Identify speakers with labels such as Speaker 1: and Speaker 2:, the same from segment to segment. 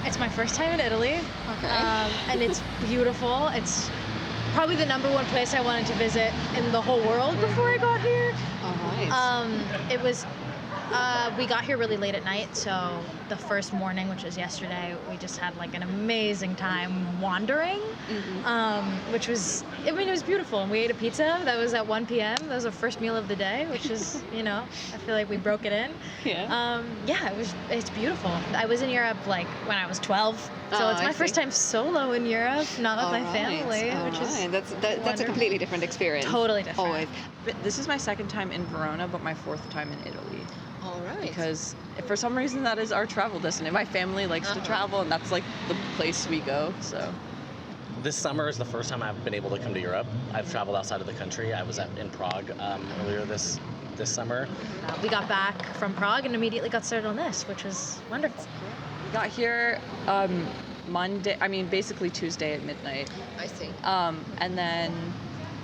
Speaker 1: It's my first time in Italy.
Speaker 2: Okay.
Speaker 1: And it's beautiful. It's probably the number one place I wanted to visit in the whole world before I got here.
Speaker 2: All right.
Speaker 1: It was, we got here really late at night, so the first morning, which was yesterday, we just had like an amazing time wandering, which was, I mean, it was beautiful. And we ate a pizza that was at 1 p.m. That was our first meal of the day, which is, you know, I feel like we broke it in.
Speaker 2: Yeah.
Speaker 1: Yeah, it's beautiful. I was in Europe like when I was 12, so it's my first time solo in Europe, not with my family, which is
Speaker 2: that's a completely different experience.
Speaker 1: Totally different.
Speaker 2: Always.
Speaker 3: But this is my second time in Verona, but my fourth time in Italy.
Speaker 2: All right.
Speaker 3: Because for some reason that is our travel destination. My family likes to travel, and that's like the place we go. So
Speaker 4: this summer is the first time I've been able to come to Europe. I've traveled outside of the country. I was in Prague earlier this summer.
Speaker 1: We got back from Prague and immediately got started on this, which was wonderful.
Speaker 3: we got here Monday. I mean, basically Tuesday at midnight.
Speaker 2: I see.
Speaker 3: And then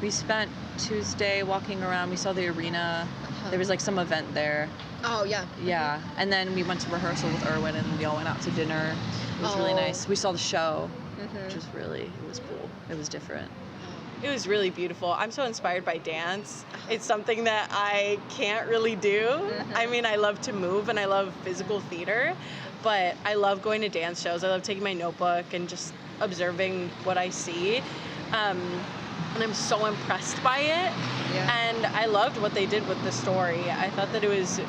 Speaker 3: we spent Tuesday walking around. We saw the arena. There was like some event there.
Speaker 2: Oh, yeah.
Speaker 3: Yeah. And then we went to rehearsal with Irwin, and we all went out to dinner. It was really nice. We saw the show, which was it was cool. It was different.
Speaker 5: It was really beautiful. I'm so inspired by dance. It's something that I can't really do. I mean, I love to move and I love physical theater, but I love going to dance shows. I love taking my notebook and just observing what I see. And I'm so impressed by it.
Speaker 2: Yeah.
Speaker 5: And I loved what they did with the story. I thought that it was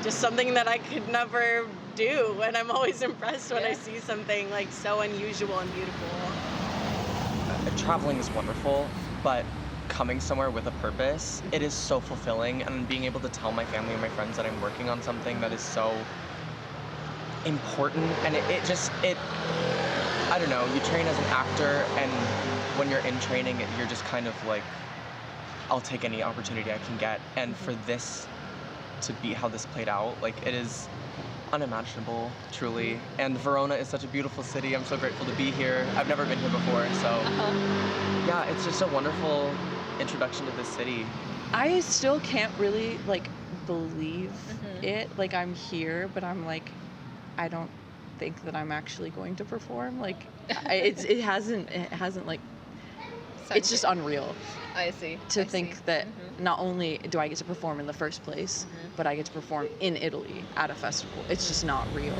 Speaker 5: just something that I could never do. And I'm always impressed when I see something like so unusual and beautiful.
Speaker 6: Traveling is wonderful, but coming somewhere with a purpose, it is so fulfilling, and being able to tell my family and my friends that I'm working on something that is so important, and it I don't know, you train as an actor, and when you're in training, you're just kind of like, I'll take any opportunity I can get, and for this to be how this played out, like, it is unimaginable, truly. And Verona is such a beautiful city. I'm so grateful to be here. I've never been here before, so yeah, it's just a wonderful introduction to this city.
Speaker 3: I still can't really like believe it. Like, I'm here, but I'm like, I don't think that I'm actually going to perform. Like, it hasn't like, it's just unreal.
Speaker 2: I see.
Speaker 3: To think that not only do I get to perform in the first place, but I get to perform in Italy at a festival. It's just not real.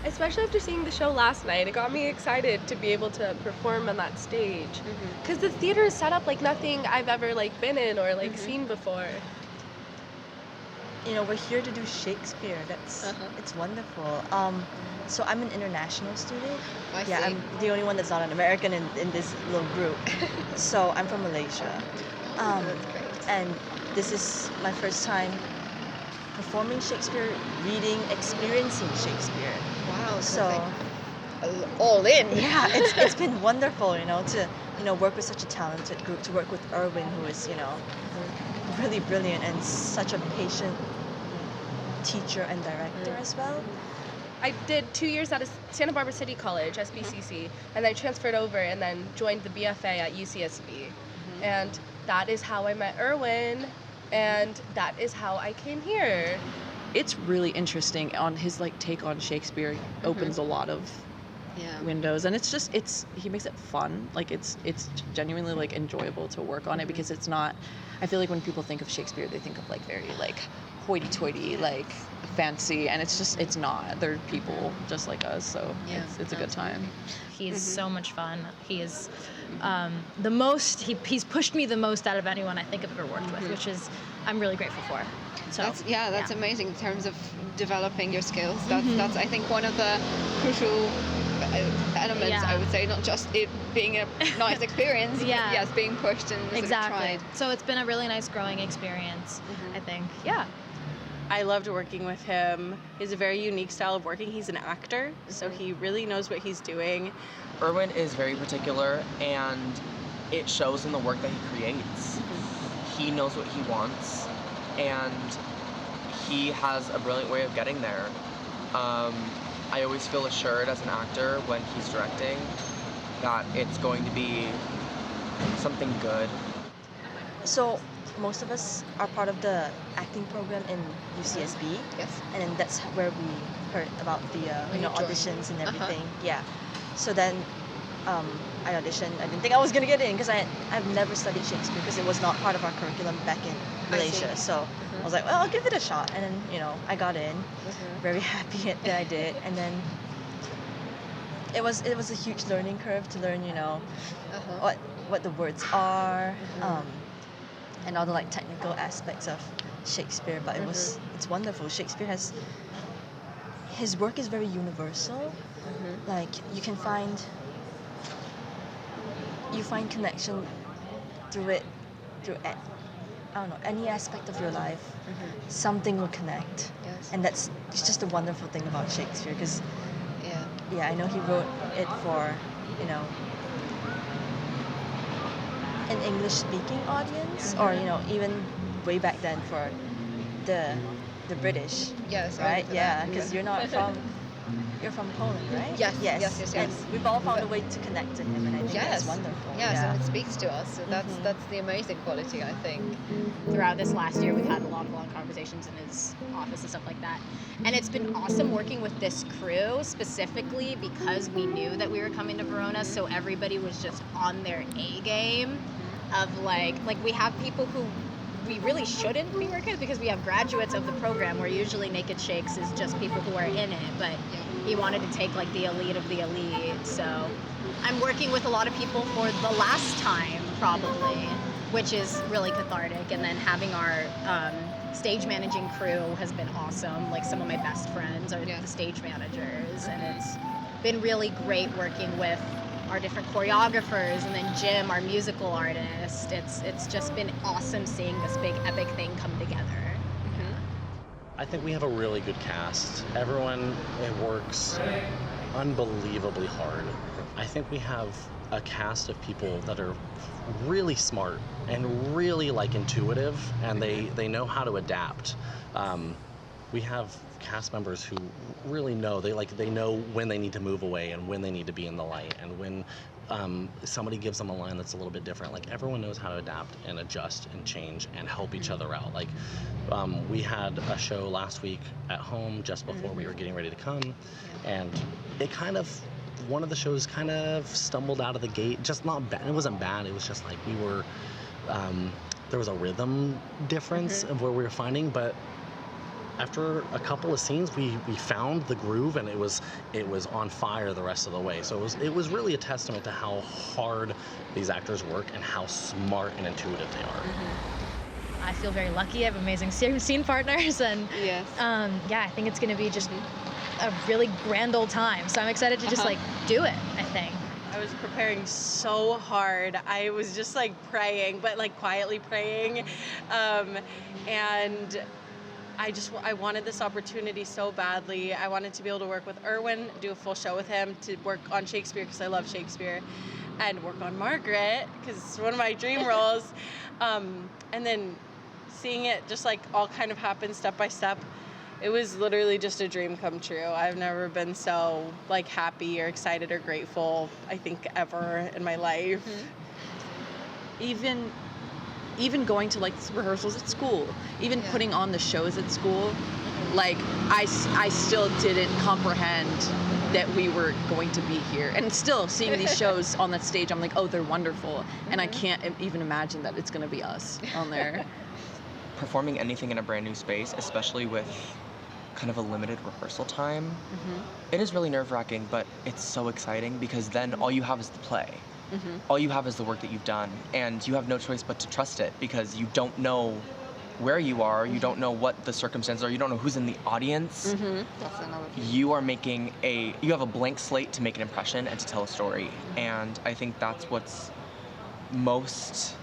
Speaker 7: Especially after seeing the show last night, it got me excited to be able to perform on that stage. Because the theater is set up like nothing I've ever like been in or like seen before.
Speaker 8: You know, we're here to do Shakespeare. That's it's wonderful. So I'm an international student.
Speaker 2: I see.
Speaker 8: I'm the only one that's not an American in this little group. So I'm from Malaysia.
Speaker 2: That's great.
Speaker 8: And this is my first time performing Shakespeare, reading, experiencing Shakespeare.
Speaker 2: Wow.
Speaker 8: So
Speaker 2: all in.
Speaker 8: yeah, it's been wonderful, to work with such a talented group, to work with Irwin, who is, really brilliant and such a patient teacher and director as well.
Speaker 7: I did 2 years at Santa Barbara City College, SBCC, and then transferred over and then joined the BFA at UCSB. And that is how I met Irwin, and that is how I came here.
Speaker 3: It's really interesting on his like take on Shakespeare. Opens a lot of windows, and he makes it fun. Like, it's genuinely like enjoyable to work on it, because it's not, I feel like when people think of Shakespeare, they think of like very like hoity-toity, like fancy, and it's not. They're people just like us, so it's a good time.
Speaker 1: He's so much fun. He is he's pushed me the most out of anyone I think I've ever worked with, which is I'm really grateful for. So
Speaker 2: that's amazing in terms of developing your skills. That's I think one of the crucial elements, I would say, not just it being a nice experience, but yes, being pushed and sort of tried.
Speaker 1: So it's been a really nice growing experience, I think. Yeah.
Speaker 5: I loved working with him. He has a very unique style of working. He's an actor, so he really knows what he's doing.
Speaker 6: Irwin is very particular, and it shows in the work that he creates. He knows what he wants, and he has a brilliant way of getting there. I always feel assured as an actor when he's directing that it's going to be something good.
Speaker 8: So most of us are part of the acting program in UCSB.
Speaker 2: Yes.
Speaker 8: And then that's where we heard about the
Speaker 2: When you joined.
Speaker 8: auditions and everything. Yeah. So then I auditioned. I didn't think I was gonna get in because I've never studied Shakespeare because it was not part of our curriculum back in Malaysia. So I was like, well, I'll give it a shot. And then I got in. Very happy that I did. And then it was a huge learning curve to learn what the words are. And all the like technical aspects of Shakespeare, but it's wonderful. Shakespeare his work is very universal. Like you find connection through I don't know, any aspect of your life. Something will connect.
Speaker 2: Yes.
Speaker 8: And it's just a wonderful thing about Shakespeare because I know he wrote it for an English-speaking audience, or even way back then for the British.
Speaker 2: Yes.
Speaker 8: Right. Yeah, because you're from Poland, right?
Speaker 2: Yes.
Speaker 8: And we've all found a way to connect to him, and I think that's wonderful.
Speaker 2: Yes, and it speaks to us. So that's the amazing quality, I think.
Speaker 1: Throughout this last year, we've had a lot of long conversations in his office and stuff like that. And it's been awesome working with this crew specifically because we knew that we were coming to Verona, so everybody was just on their A game of like we have people who we really shouldn't be working with because we have graduates of the program where usually Naked Shakes is just people who are in it, but he wanted to take like the elite of the elite. So I'm working with a lot of people for the last time probably, which is really cathartic. And then having our stage managing crew has been awesome. Like some of my best friends are the stage managers, and it's been really great working with our different choreographers, and then Jim, our musical artist. It's just been awesome seeing this big epic thing come together.
Speaker 4: I think we have a really good cast. Everyone works unbelievably hard. I think we have a cast of people that are really smart and really intuitive, and they know how to adapt. We have cast members who really know they know when they need to move away and when they need to be in the light, and when somebody gives them a line that's a little bit different. Everyone knows how to adapt and adjust and change and help each other out. We had a show last week at home just before we were getting ready to come, and it one of the shows kind of stumbled out of the gate. Just not bad. It wasn't bad. It was just we were there was a rhythm difference of where we were finding, but after a couple of scenes, we found the groove, and it was on fire the rest of the way. So it was really a testament to how hard these actors work and how smart and intuitive they are.
Speaker 1: I feel very lucky. I have amazing scene partners, and I think it's going to be just a really grand old time. So I'm excited to just do it, I think.
Speaker 5: I was preparing so hard. I was just praying, but quietly praying, and I wanted this opportunity so badly. I wanted to be able to work with Irwin, do a full show with him, to work on Shakespeare because I love Shakespeare, and work on Margaret because it's one of my dream roles. And then seeing it just all kind of happen step by step, it was literally just a dream come true. I've never been so happy or excited or grateful, I think, ever in my life.
Speaker 3: Even going to rehearsals at school, even putting on the shows at school, I still didn't comprehend that we were going to be here. And still seeing these shows on that stage, I'm like, oh, they're wonderful. And I can't even imagine that it's going to be us on there.
Speaker 6: Performing anything in a brand new space, especially with kind of a limited rehearsal time, it is really nerve-wracking, but it's so exciting because then all you have is the play. All you have is the work that you've done, and you have no choice but to trust it because you don't know where you are, you don't know what the circumstances are, you don't know who's in the audience.
Speaker 2: That's another thing.
Speaker 6: You have a blank slate to make an impression and to tell a story, and I think that's what's most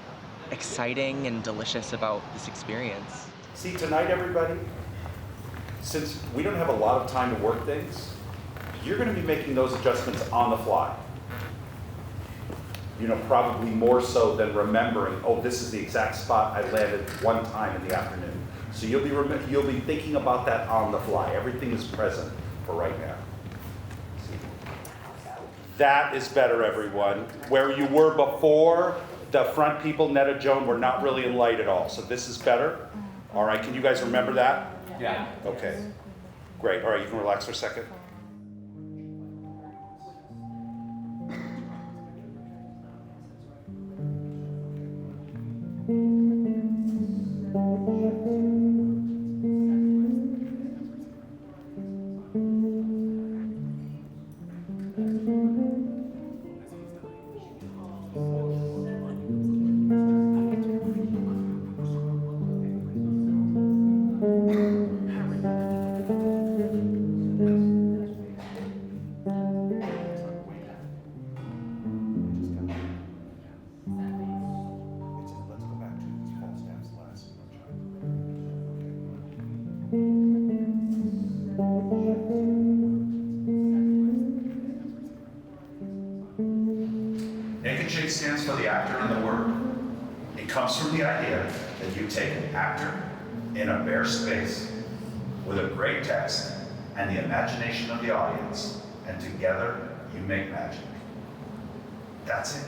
Speaker 6: exciting and delicious about this experience.
Speaker 9: See, tonight, everybody, since we don't have a lot of time to work things, you're going to be making those adjustments on the fly. Probably more so than remembering, oh, this is the exact spot I landed one time in the afternoon. So you'll be thinking about that on the fly. Everything is present for right now. That is better, everyone. Where you were before, the front people, Netta, Joan, were not really in light at all. So this is better. All right, can you guys remember that?
Speaker 6: Yeah.
Speaker 9: Okay, great. All right, you can relax for a second.
Speaker 10: Naked Shake stands for the actor and the word. It comes from the idea that you take an actor in a bare space with a great text and the imagination of the audience, and together you make magic. That's it.